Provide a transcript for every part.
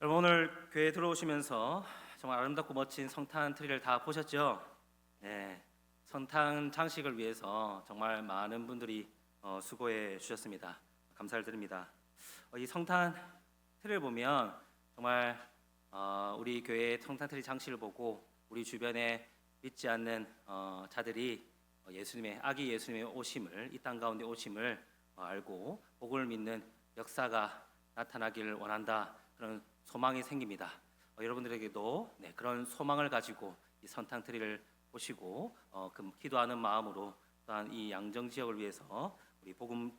여러분 오늘 교회 들어오시면서 정말 아름답고 멋진 성탄 트리를 다 보셨죠? 네, 성탄 장식을 위해서 정말 많은 분들이 수고해 주셨습니다. 감사를 드립니다. 이 성탄 트리를 보면 정말 우리 교회의 성탄 트리 장식을 보고 우리 주변에 믿지 않는 자들이 예수님의 아기 예수님의 오심을 이 땅 가운데 오심을 알고 복을 믿는 역사가 나타나기를 원한다. 그런 소망이 생깁니다. 여러분들에게도 그런 소망을 가지고 이 성탄 트리를 보시고 기도하는 마음으로 또한 이 양정 지역을 위해서 우리 복음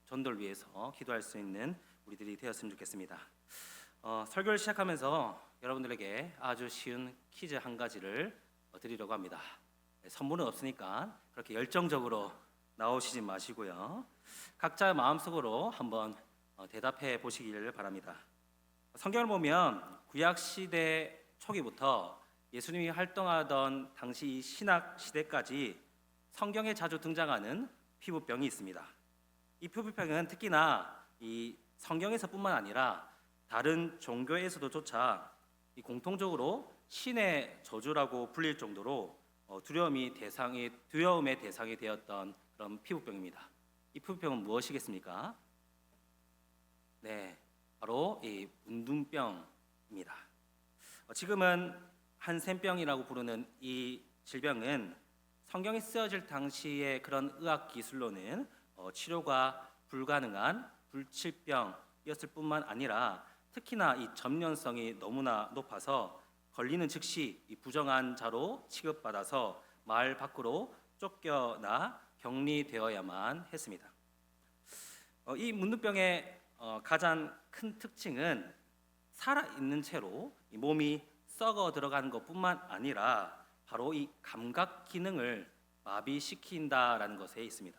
전도를 위해서 기도할 수 있는 우리들이 되었으면 좋겠습니다. 설교를 시작하면서 여러분들에게 아주 쉬운 퀴즈 한 가지를 드리려고 합니다. 선물은 없으니까 그렇게 열정적으로 나오시지 마시고요. 각자 마음속으로 한번 대답해 보시기를 바랍니다. 성경을 보면 구약 시대 초기부터 예수님이 활동하던 당시 신학 시대까지 성경에 자주 등장하는 피부병이 있습니다. 이 피부병은 특히나 이 성경에서뿐만 아니라 다른 종교에서도조차 공통적으로 신의 저주라고 불릴 정도로 두려움의 대상이 되었던 그런 피부병입니다. 이 피부병은 무엇이겠습니까? 네, 바로 이 문둥병입니다. 지금은 한센병이라고 부르는 이 질병은 성경이 쓰여질 당시의 그런 의학 기술로는 치료가 불가능한 불치병이었을 뿐만 아니라 특히나 이 전염성이 너무나 높아서 걸리는 즉시 이 부정한 자로 취급받아서 마을 밖으로 쫓겨나 격리되어야만 했습니다. 이 문둥병의 가장 큰 특징은 살아있는 채로 이 몸이 썩어 들어가는 것뿐만 아니라 바로 이 감각 기능을 마비시킨다라는 것에 있습니다.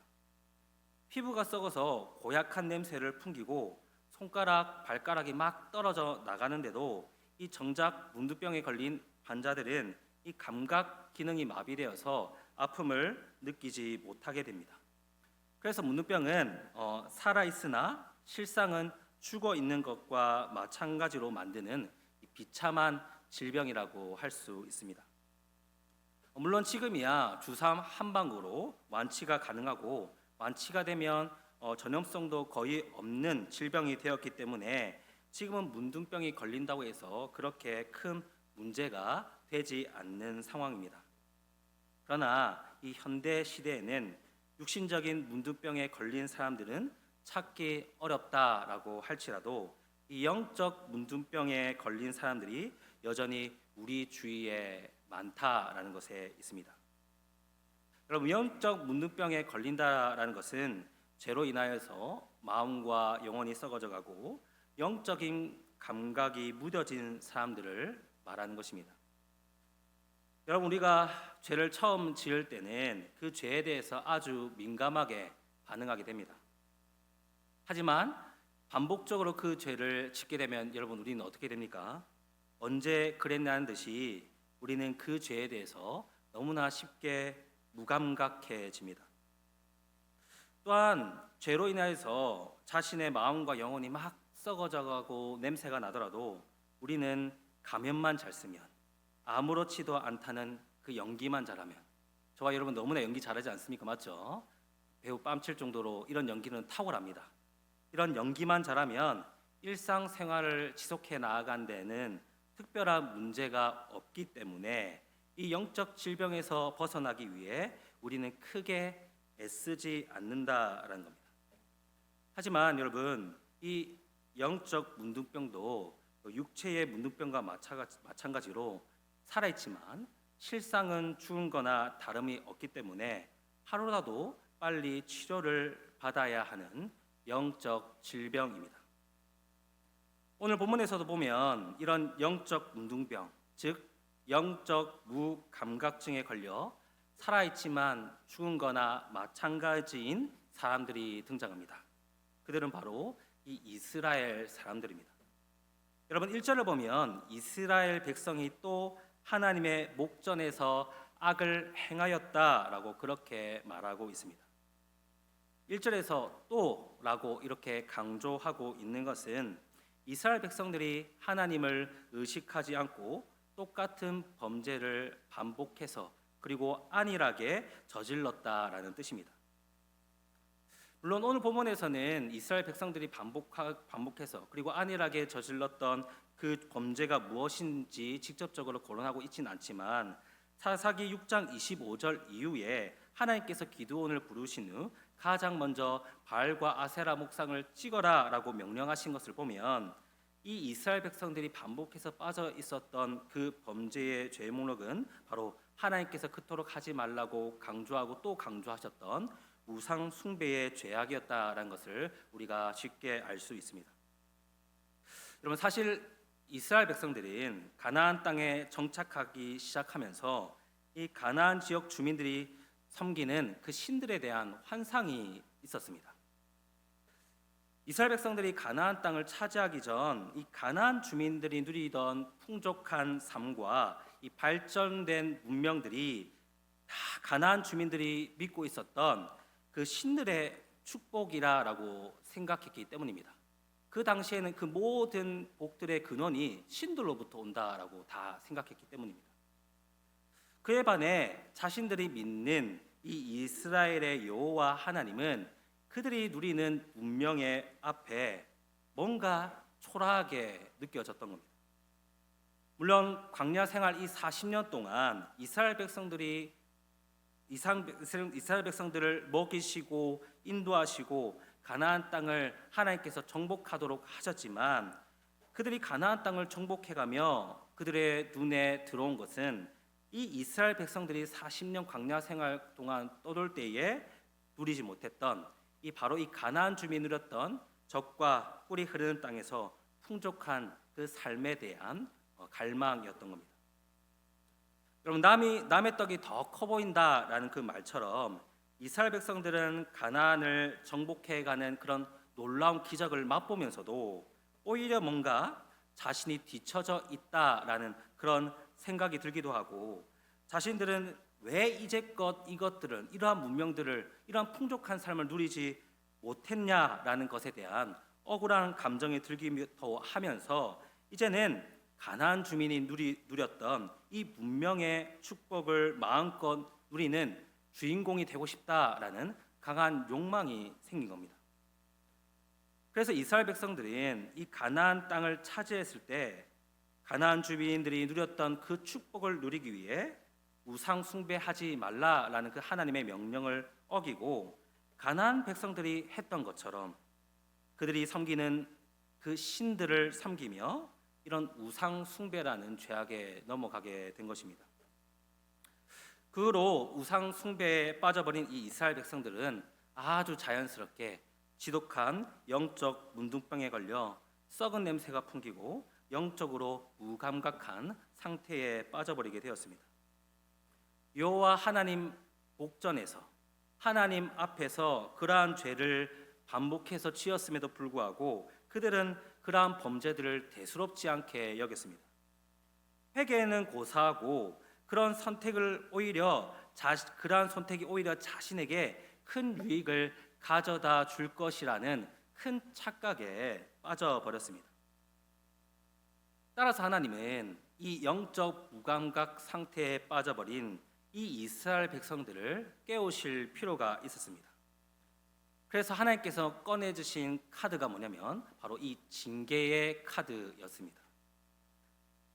피부가 썩어서 고약한 냄새를 풍기고 손가락, 발가락이 막 떨어져 나가는데도 이 정작 문둥병에 걸린 환자들은 이 감각 기능이 마비되어서 아픔을 느끼지 못하게 됩니다. 그래서 문둥병은 살아있으나 실상은 죽어 있는 것과 마찬가지로 만드는 비참한 질병이라고 할 수 있습니다. 물론 지금이야 주사 한 방으로 완치가 가능하고 완치가 되면 전염성도 거의 없는 질병이 되었기 때문에 지금은 문둥병이 걸린다고 해서 그렇게 큰 문제가 되지 않는 상황입니다. 그러나 이 현대 시대에는 육신적인 문둥병에 걸린 사람들은 찾기 어렵다라고 할지라도 이 영적 문둥병에 걸린 사람들이 여전히 우리 주위에 많다라는 것에 있습니다. 여러분, 영적 문둥병에 걸린다라는 것은 죄로 인하여서 마음과 영혼이 썩어져 가고 영적인 감각이 무뎌진 사람들을 말하는 것입니다. 여러분, 우리가 죄를 처음 지을 때는 그 죄에 대해서 아주 민감하게 반응하게 됩니다. 하지만 반복적으로 그 죄를 짓게 되면 여러분 우리는 어떻게 됩니까? 언제 그랬냐는 듯이 우리는 그 죄에 대해서 너무나 쉽게 무감각해집니다. 또한 죄로 인하여서 자신의 마음과 영혼이 막 썩어져가고 냄새가 나더라도 우리는 가면만 잘 쓰면 아무렇지도 않다는 그 연기만 잘하면 저와 여러분 너무나 연기 잘하지 않습니까? 맞죠? 배우 뺨칠 정도로 이런 연기는 탁월합니다. 이런 연기만 잘하면 일상생활을 지속해 나아간 데는 특별한 문제가 없기 때문에 이 영적 질병에서 벗어나기 위해 우리는 크게 애쓰지 않는다라는 겁니다. 하지만 여러분, 이 영적 문둥병도 육체의 문둥병과 마찬가지로 살아있지만 실상은 죽은 거나 다름이 없기 때문에 하루라도 빨리 치료를 받아야 하는 영적 질병입니다. 오늘 본문에서도 보면 이런 영적 문둥병, 즉 영적 무감각증에 걸려 살아있지만 죽은 거나 마찬가지인 사람들이 등장합니다. 그들은 바로 이 이스라엘 사람들입니다. 여러분 1절을 보면 이스라엘 백성이 또 하나님의 목전에서 악을 행하였다라고 그렇게 말하고 있습니다. 1절에서 또라고 이렇게 강조하고 있는 것은 이스라엘 백성들이 하나님을 의식하지 않고 똑같은 범죄를 반복해서 그리고 안일하게 저질렀다라는 뜻입니다. 물론 오늘 본문에서는 이스라엘 백성들이 반복해서 그리고 안일하게 저질렀던 그 범죄가 무엇인지 직접적으로 거론하고 있지는 않지만 사사기 6장 25절 이후에 하나님께서 기드온을 부르신 후 가장 먼저 바알과 아세라 목상을 찍어라라고 명령하신 것을 보면 이 이스라엘 백성들이 반복해서 빠져 있었던 그 범죄의 죄 목록은 바로 하나님께서 그토록 하지 말라고 강조하고 또 강조하셨던 우상 숭배의 죄악이었다라는 것을 우리가 쉽게 알 수 있습니다. 여러분, 사실 이스라엘 백성들은 가나안 땅에 정착하기 시작하면서 이 가나안 지역 주민들이 섬기는 그 신들에 대한 환상이 있었습니다. 이스라엘 백성들이 가나안 땅을 차지하기 전 이 가나안 주민들이 누리던 풍족한 삶과 이 발전된 문명들이 다 가나안 주민들이 믿고 있었던 그 신들의 축복이라고 생각했기 때문입니다. 그 당시에는 그 모든 복들의 근원이 신들로부터 온다라고 다 생각했기 때문입니다. 그에 반해 자신들이 믿는 이 이스라엘의 여호와 하나님은 그들이 누리는 문명의 앞에 뭔가 초라하게 느껴졌던 겁니다. 물론 광야 생활 이 40년 동안 이스라엘 백성들을 먹이시고 인도하시고 가나안 땅을 하나님께서 정복하도록 하셨지만 그들이 가나안 땅을 정복해가며 그들의 눈에 들어온 것은 이 이스라엘 백성들이 40년 광야 생활 동안 떠돌 때에 누리지 못했던 이 바로 이 가나안 주민이 누렸던 젖과 꿀이 흐르는 땅에서 풍족한 그 삶에 대한 갈망이었던 겁니다. 여러분, 남의 떡이 더 커 보인다라는 그 말처럼 이스라엘 백성들은 가나안을 정복해가는 그런 놀라운 기적을 맛보면서도 오히려 뭔가 자신이 뒤처져 있다라는 그런 생각이 들기도 하고 자신들은 왜 이제껏 이것들을 이러한 문명들을 이러한 풍족한 삶을 누리지 못했냐라는 것에 대한 억울한 감정이 들기도 하면서 이제는 가나안 주민이 누렸던 이 문명의 축복을 마음껏 누리는 주인공이 되고 싶다라는 강한 욕망이 생긴 겁니다. 그래서 이스라엘 백성들은 이 가나안 땅을 차지했을 때 가나안 주민들이 누렸던 그 축복을 누리기 위해 우상 숭배하지 말라라는 그 하나님의 명령을 어기고 가나안 백성들이 했던 것처럼 그들이 섬기는 그 신들을 섬기며 이런 우상 숭배라는 죄악에 넘어가게 된 것입니다. 그 후로 우상 숭배에 빠져버린 이 이스라엘 백성들은 아주 자연스럽게 지독한 영적 문둥병에 걸려 썩은 냄새가 풍기고 영적으로 무감각한 상태에 빠져버리게 되었습니다. 여호와 하나님 목전에서 하나님 앞에서 그러한 죄를 반복해서 지었음에도 불구하고 그들은 그러한 범죄들을 대수롭지 않게 여겼습니다. 회개는 고사하고 그러한 선택이 오히려 자신에게 큰 유익을 가져다 줄 것이라는 큰 착각에 빠져버렸습니다. 따라서 하나님은 이 영적 무감각 상태에 빠져버린 이 이스라엘 백성들을 깨우실 필요가 있었습니다. 그래서 하나님께서 꺼내주신 카드가 뭐냐면 바로 이 징계의 카드였습니다.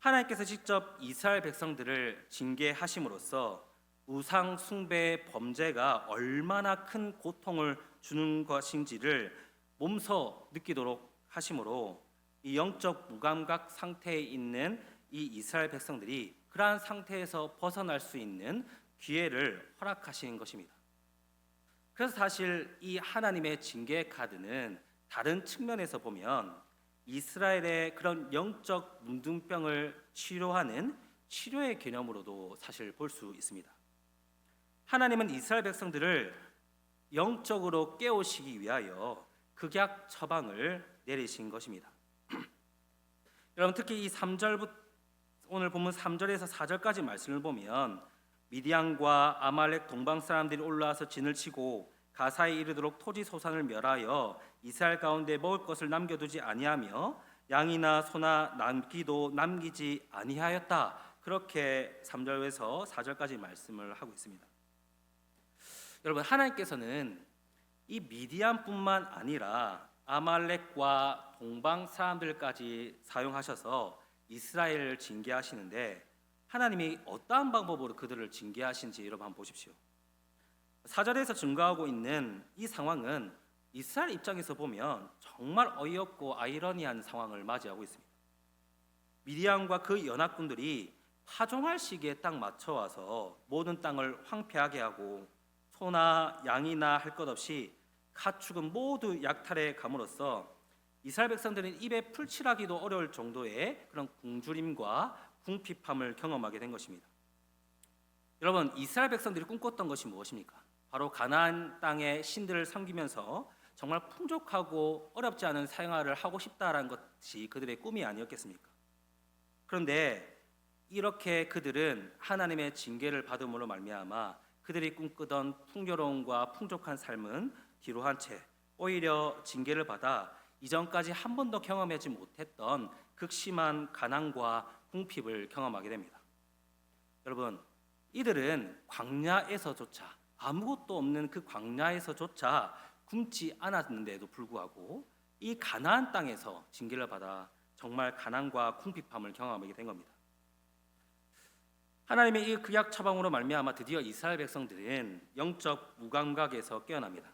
하나님께서 직접 이스라엘 백성들을 징계하심으로써 우상 숭배의 범죄가 얼마나 큰 고통을 주는 것인지를 몸소 느끼도록 하심으로 이 영적 무감각 상태에 있는 이 이스라엘 백성들이 그러한 상태에서 벗어날 수 있는 기회를 허락하신 것입니다. 그래서 사실 이 하나님의 징계 카드는 다른 측면에서 보면 이스라엘의 그런 영적 문둥병을 치료하는 치료의 개념으로도 사실 볼 수 있습니다. 하나님은 이스라엘 백성들을 영적으로 깨우시기 위하여 극약 처방을 내리신 것입니다. 여러분, 특히 이 3절부터 오늘 본문 3절에서 4절까지 말씀을 보면 미디안과 아말렉 동방 사람들이 올라와서 진을 치고 가사에 이르도록 토지 소산을 멸하여 이스라엘 가운데 먹을 것을 남겨두지 아니하며 양이나 소나 남기도 남기지 아니하였다. 그렇게 3절에서 4절까지 말씀을 하고 있습니다. 여러분, 하나님께서는 이 미디안뿐만 아니라 아말렉과 동방 사람들까지 사용하셔서 이스라엘을 징계하시는데, 하나님이 어떠한 방법으로 그들을 징계하신지 여러분 한번 보십시오. 4절에서 증거하고 있는 이 상황은 이스라엘 입장에서 보면 정말 어이없고 아이러니한 상황을 맞이하고 있습니다. 미디안과 그 연합군들이 파종할 시기에 딱 맞춰와서 모든 땅을 황폐하게 하고 소나 양이나 할 것 없이 가축은 모두 약탈해 감으로써 이스라엘 백성들은 입에 풀칠하기도 어려울 정도의 그런 굶주림과 궁핍함을 경험하게 된 것입니다. 여러분, 이스라엘 백성들이 꿈꿨던 것이 무엇입니까? 바로 가나안 땅의 신들을 섬기면서 정말 풍족하고 어렵지 않은 생활을 하고 싶다라는 것이 그들의 꿈이 아니었겠습니까? 그런데 이렇게 그들은 하나님의 징계를 받음으로 말미암아 그들이 꿈꾸던 풍요로움과 풍족한 삶은 뒤로 한 채 오히려 징계를 받아 이전까지 한 번도 경험하지 못했던 극심한 가난과 궁핍을 경험하게 됩니다. 여러분, 이들은 광야에서조차, 아무것도 없는 그 광야에서조차 굶지 않았는데도 불구하고 이 가나안 땅에서 징계를 받아 정말 가난과 궁핍함을 경험하게 된 겁니다. 하나님의 이 구약 처방으로 말미암아 드디어 이스라엘 백성들은 영적 무감각에서 깨어납니다.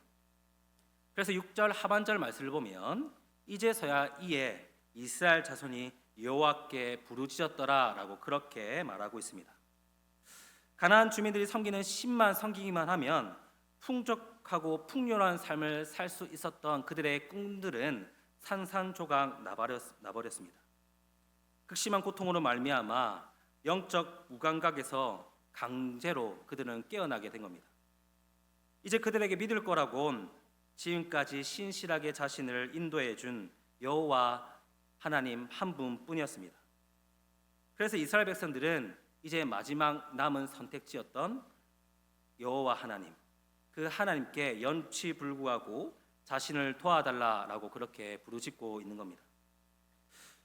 그래서 6절 하반절 말씀을 보면 이제서야 이에 이스라엘 자손이 여호와께 부르짖었더라라고 그렇게 말하고 있습니다. 가나안 주민들이 섬기는 신만 섬기기만 하면 풍족하고 풍요로운 삶을 살 수 있었던 그들의 꿈들은 산산조각 나버렸습니다. 극심한 고통으로 말미암아 영적 무감각에서 강제로 그들은 깨어나게 된 겁니다. 이제 그들에게 믿을 거라곤 지금까지 신실하게 자신을 인도해 준 여호와 하나님 한 분뿐이었습니다. 그래서 이스라엘 백성들은 이제 마지막 남은 선택지였던 여호와 하나님, 그 하나님께 연취불구하고 자신을 도와달라라고 그렇게 부르짖고 있는 겁니다.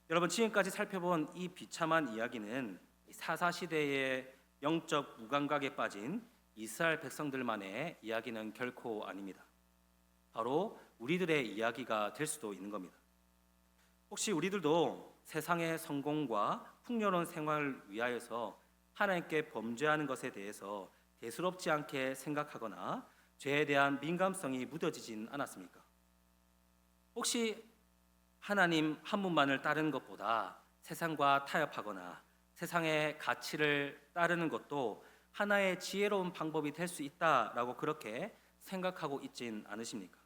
여러분, 지금까지 살펴본 이 비참한 이야기는 사사시대의 영적 무감각에 빠진 이스라엘 백성들만의 이야기는 결코 아닙니다. 바로 우리들의 이야기가 될 수도 있는 겁니다. 혹시 우리들도 세상의 성공과 풍요로운 생활을 위하여서 하나님께 범죄하는 것에 대해서 대수롭지 않게 생각하거나 죄에 대한 민감성이 무뎌지진 않았습니까? 혹시 하나님 한 분만을 따르는 것보다 세상과 타협하거나 세상의 가치를 따르는 것도 하나의 지혜로운 방법이 될 수 있다라고 그렇게 생각하고 있진 않으십니까?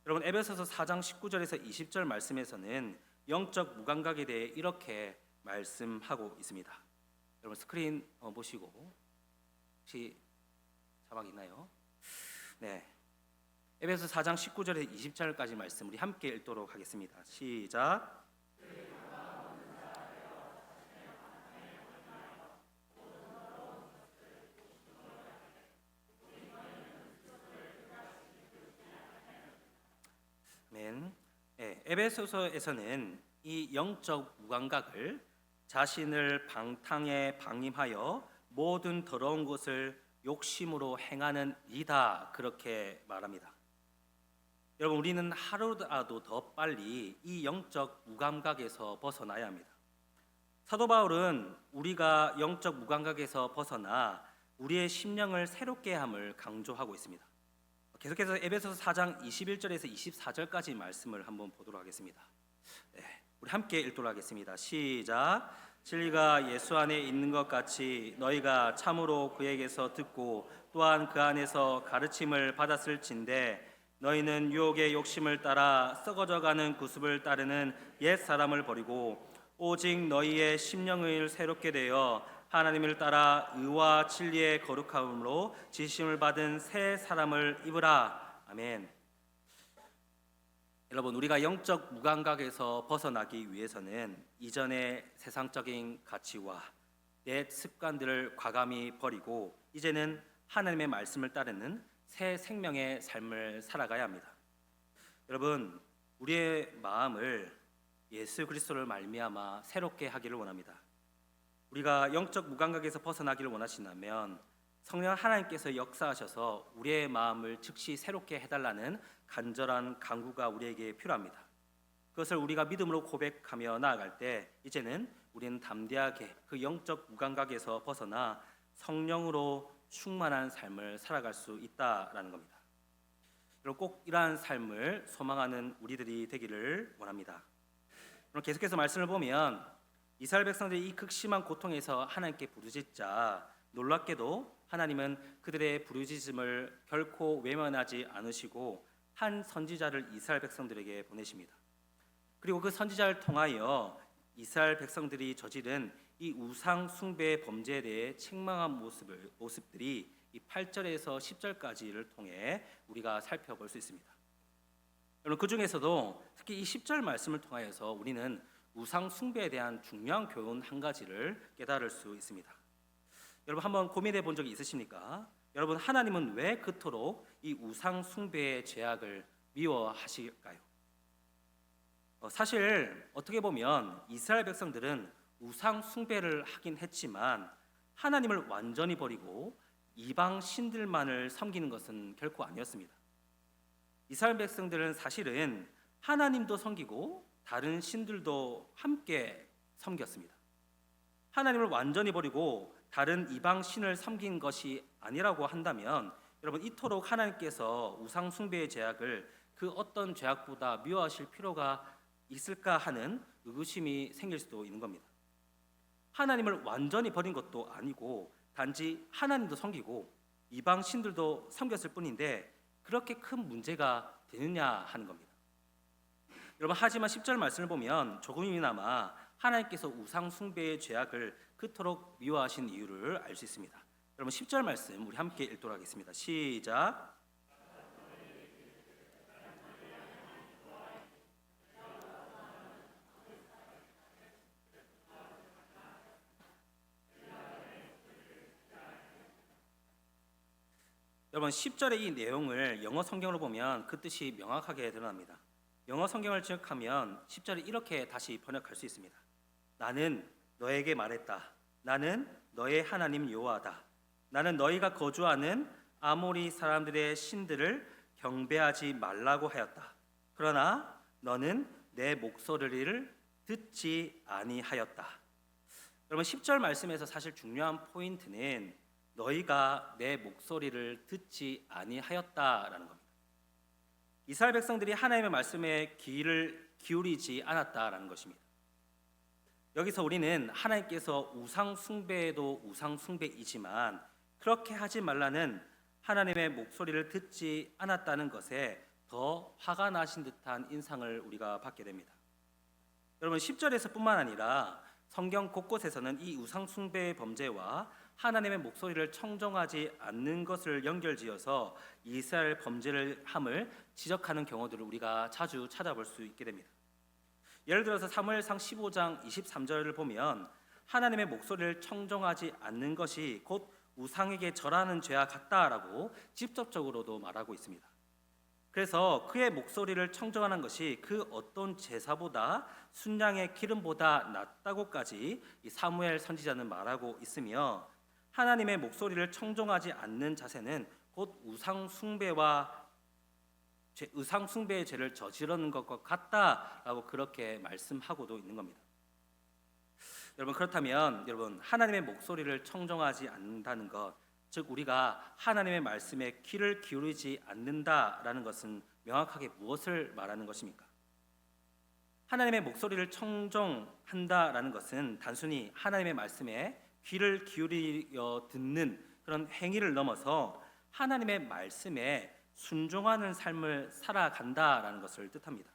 여러분, 에베소서 4장 19절에서 20절 말씀에서는 영적 무감각에 대해 이렇게 말씀하고 있습니다. 여러분, 스크린 보시고 혹시 자막 있나요? 네, 에베소서 4장 19절에서 20절까지 말씀 우리 함께 읽도록 하겠습니다. 시작. 에베소서에서는 이 영적 무감각을 자신을 방탕에 방임하여 모든 더러운 것을 욕심으로 행하는 이다 그렇게 말합니다. 여러분, 우리는 하루라도 더 빨리 이 영적 무감각에서 벗어나야 합니다. 사도 바울은 우리가 영적 무감각에서 벗어나 우리의 심령을 새롭게 함을 강조하고 있습니다. 계속해서 에베소서 4장 21절에서 24절까지 말씀을 한번 보도록 하겠습니다. 네, 우리 함께 읽도록 하겠습니다. 시작. 진리가 예수 안에 있는 것 같이 너희가 참으로 그에게서 듣고 또한 그 안에서 가르침을 받았을진대 너희는 유혹의 욕심을 따라 썩어져가는 구습을 따르는 옛 사람을 버리고 오직 너희의 심령을 새롭게 되어 하나님을 따라 의와 진리의 거룩함으로 지심을 받은 새 사람을 입으라. 아멘. 여러분, 우리가 영적 무감각에서 벗어나기 위해서는 이전의 세상적인 가치와 옛 습관들을 과감히 버리고 이제는 하나님의 말씀을 따르는 새 생명의 삶을 살아가야 합니다. 여러분, 우리의 마음을 예수 그리스도를 말미암아 새롭게 하기를 원합니다. 우리가 영적 무감각에서 벗어나기를 원하신다면 성령 하나님께서 역사하셔서 우리의 마음을 즉시 새롭게 해달라는 간절한 간구가 우리에게 필요합니다. 그것을 우리가 믿음으로 고백하며 나아갈 때 이제는 우리는 담대하게 그 영적 무감각에서 벗어나 성령으로 충만한 삶을 살아갈 수 있다라는 겁니다. 여러분, 꼭 이러한 삶을 소망하는 우리들이 되기를 원합니다. 그럼 계속해서 말씀을 보면 이스라엘 백성들이 이 극심한 고통에서 하나님께 부르짖자 놀랍게도 하나님은 그들의 부르짖음을 결코 외면하지 않으시고 한 선지자를 이스라엘 백성들에게 보내십니다. 그리고 그 선지자를 통하여 이스라엘 백성들이 저지른 이 우상 숭배의 범죄에 대해 책망한 모습들이 이 8절에서 10절까지를 통해 우리가 살펴볼 수 있습니다. 여러분, 그 중에서도 특히 이 10절 말씀을 통하여서 우리는 우상 숭배에 대한 중요한 교훈 한 가지를 깨달을 수 있습니다. 여러분, 한번 고민해 본 적이 있으십니까? 여러분, 하나님은 왜 그토록 이 우상 숭배의 죄악을 미워하실까요? 사실 어떻게 보면 이스라엘 백성들은 우상 숭배를 하긴 했지만 하나님을 완전히 버리고 이방 신들만을 섬기는 것은 결코 아니었습니다. 이스라엘 백성들은 사실은 하나님도 섬기고 다른 신들도 함께 섬겼습니다. 하나님을 완전히 버리고 다른 이방 신을 섬긴 것이 아니라고 한다면 여러분, 이토록 하나님께서 우상 숭배의 죄악을 그 어떤 죄악보다 미워하실 필요가 있을까 하는 의구심이 생길 수도 있는 겁니다. 하나님을 완전히 버린 것도 아니고 단지 하나님도 섬기고 이방 신들도 섬겼을 뿐인데 그렇게 큰 문제가 되느냐 하는 겁니다. 여러분, 하지만 10절 말씀을 보면 조금이나마 하나님께서 우상 숭배의 죄악을 그토록 미워하신 이유를 알 수 있습니다. 여러분, 10절 말씀 우리 함께 읽도록 하겠습니다. 시작. 여러분, 10절의 이 내용을 영어 성경으로 보면 그 뜻이 명확하게 드러납니다. 영어 성경을 지역하면 10절이 이렇게 다시 번역할 수 있습니다. 나는 너에게 말했다. 나는 너의 하나님 여호와다. 나는 너희가 거주하는 아모리 사람들의 신들을 경배하지 말라고 하였다. 그러나 너는 내 목소리를 듣지 아니하였다. 여러분, 10절 말씀에서 사실 중요한 포인트는 너희가 내 목소리를 듣지 아니하였다라는 겁니다. 이스라엘 백성들이 하나님의 말씀에 귀를 기울이지 않았다라는 것입니다. 여기서 우리는 하나님께서 우상 숭배에도 우상 숭배이지만 그렇게 하지 말라는 하나님의 목소리를 듣지 않았다는 것에 더 화가 나신 듯한 인상을 우리가 받게 됩니다. 여러분, 10절에서 뿐만 아니라 성경 곳곳에서는 이 우상 숭배의 범죄와 하나님의 목소리를 청정하지 않는 것을 연결지어서 이스라엘 범죄를 함을 지적하는 경우들을 우리가 자주 찾아볼 수 있게 됩니다. 예를 들어서 사무엘상 15장 23절을 보면 하나님의 목소리를 청정하지 않는 것이 곧 우상에게 절하는 죄와 같다라고 직접적으로도 말하고 있습니다. 그래서 그의 목소리를 청정하는 것이 그 어떤 제사보다 순양의 기름보다 낫다고까지 이 사무엘 선지자는 말하고 있으며 하나님의 목소리를 청정하지 않는 자세는 곧 우상 숭배의 죄를 저지르는 것과 같다라고 그렇게 말씀하고도 있는 겁니다. 여러분, 그렇다면 여러분, 하나님의 목소리를 청정하지 않는다는 것, 즉 우리가 하나님의 말씀에 귀를 기울이지 않는다라는 것은 명확하게 무엇을 말하는 것입니까? 하나님의 목소리를 청정한다라는 것은 단순히 하나님의 말씀에 귀를 기울여 듣는 그런 행위를 넘어서 하나님의 말씀에 순종하는 삶을 살아간다라는 것을 뜻합니다.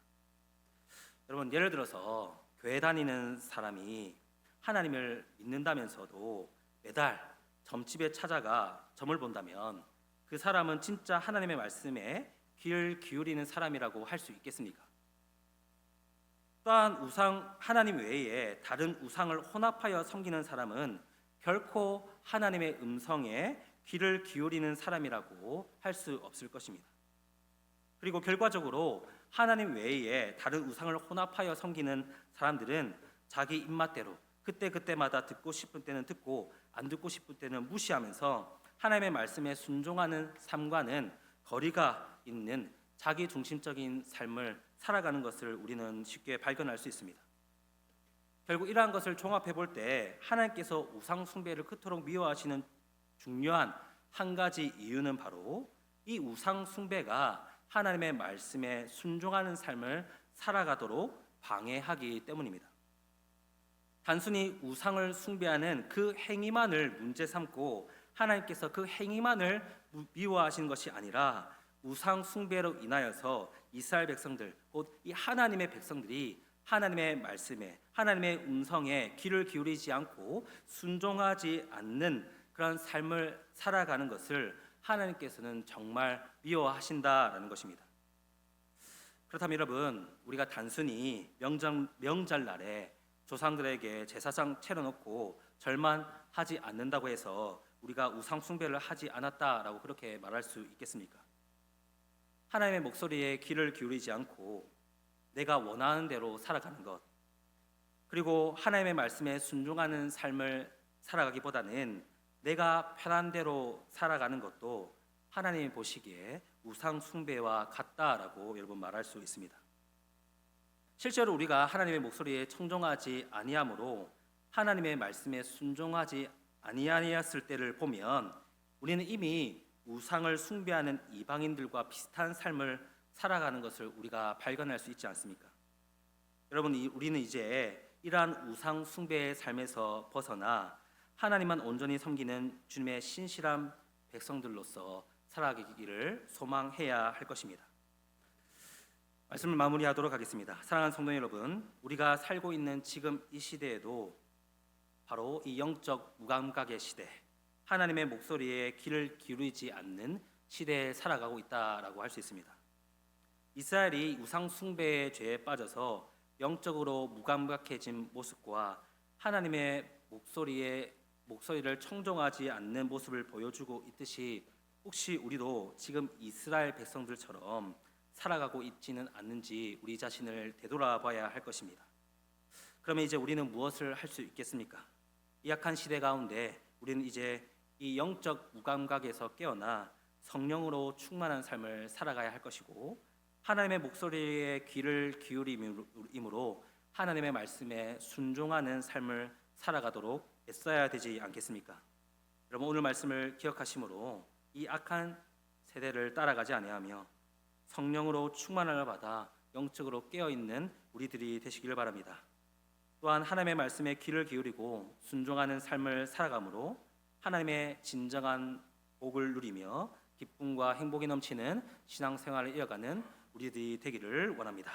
여러분, 예를 들어서 교회 다니는 사람이 하나님을 믿는다면서도 매달 점집에 찾아가 점을 본다면 그 사람은 진짜 하나님의 말씀에 귀를 기울이는 사람이라고 할 수 있겠습니까? 또한 하나님 외에 다른 우상을 혼합하여 섬기는 사람은 결코 하나님의 음성에 귀를 기울이는 사람이라고 할 수 없을 것입니다. 그리고 결과적으로 하나님 외에 다른 우상을 혼합하여 섬기는 사람들은 자기 입맛대로 그때그때마다 듣고 싶을 때는 듣고 안 듣고 싶을 때는 무시하면서 하나님의 말씀에 순종하는 삶과는 거리가 있는 자기 중심적인 삶을 살아가는 것을 우리는 쉽게 발견할 수 있습니다. 결국 이러한 것을 종합해 볼 때 하나님께서 우상 숭배를 그토록 미워하시는 중요한 한 가지 이유는 바로 이 우상 숭배가 하나님의 말씀에 순종하는 삶을 살아가도록 방해하기 때문입니다. 단순히 우상을 숭배하는 그 행위만을 문제 삼고 하나님께서 그 행위만을 미워하시는 것이 아니라 우상 숭배로 인하여서 이스라엘 백성들, 곧 이 하나님의 백성들이 하나님의 말씀에, 하나님의 음성에 귀를 기울이지 않고 순종하지 않는 그런 삶을 살아가는 것을 하나님께서는 정말 미워하신다라는 것입니다. 그렇다면 여러분, 우리가 단순히 명절날에 조상들에게 제사상 차려놓고 절만 하지 않는다고 해서 우리가 우상 숭배를 하지 않았다라고 그렇게 말할 수 있겠습니까? 하나님의 목소리에 귀를 기울이지 않고 내가 원하는 대로 살아가는 것, 그리고 하나님의 말씀에 순종하는 삶을 살아가기보다는 내가 편한 대로 살아가는 것도 하나님이 보시기에 우상 숭배와 같다라고 여러분 말할 수 있습니다. 실제로 우리가 하나님의 목소리에 청종하지 아니함으로 하나님의 말씀에 순종하지 아니하였을 때를 보면 우리는 이미 우상을 숭배하는 이방인들과 비슷한 삶을 살아가는 것을 우리가 발견할 수 있지 않습니까? 여러분, 우리는 이제 이러한 우상 숭배의 삶에서 벗어나 하나님만 온전히 섬기는 주님의 신실한 백성들로서 살아가기를 소망해야 할 것입니다. 말씀을 마무리하도록 하겠습니다. 사랑하는 성도 여러분, 우리가 살고 있는 지금 이 시대에도 바로 이 영적 무감각의 시대, 하나님의 목소리에 귀를 기울이지 않는 시대에 살아가고 있다라고 할 수 있습니다. 이스라엘이 우상 숭배의 죄에 빠져서 영적으로 무감각해진 모습과 하나님의 목소리를 청종하지 않는 모습을 보여주고 있듯이 혹시 우리도 지금 이스라엘 백성들처럼 살아가고 있지는 않는지 우리 자신을 되돌아봐야 할 것입니다. 그러면 이제 우리는 무엇을 할 수 있겠습니까? 이 약한 시대 가운데 우리는 이제 이 영적 무감각에서 깨어나 성령으로 충만한 삶을 살아가야 할 것이고, 하나님의 목소리에 귀를 기울임으로 하나님의 말씀에 순종하는 삶을 살아가도록 애써야 되지 않겠습니까? 여러분, 오늘 말씀을 기억하심으로 이 악한 세대를 따라가지 아니하며 성령으로 충만함을 받아 영적으로 깨어있는 우리들이 되시기를 바랍니다. 또한 하나님의 말씀에 귀를 기울이고 순종하는 삶을 살아감으로 하나님의 진정한 복을 누리며 기쁨과 행복이 넘치는 신앙생활을 이어가는 우리들이 되기를 원합니다.